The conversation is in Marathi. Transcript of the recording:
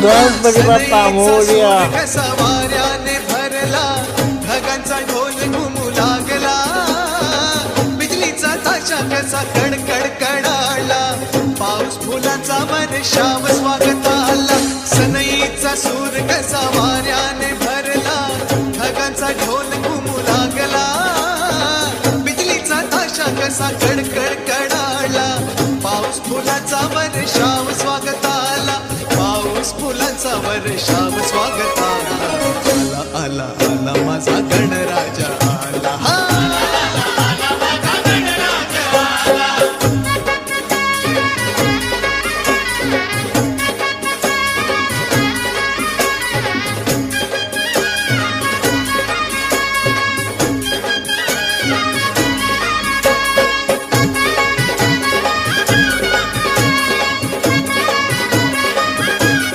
गणपती बाप्पा मोरया. कसा वाऱ्याने भरला, ढगांचा ढोल घुमू लागला, बिजलीचा ताशा कसा कडकड कडाला, पाऊस फुलांचा वर्षाव स्वागताला. सनईचा सूर कसा वाऱ्याने भरला, ढगांचा ढोल घुमू लागला, बिजलीचा ताशा कसा कडकड कडाला, पाऊस फुलांचा वर्षाव स्वागताला, पाऊस फुलांचा वर्षाव स्वागताला. आला आला आला माझा गणराजा.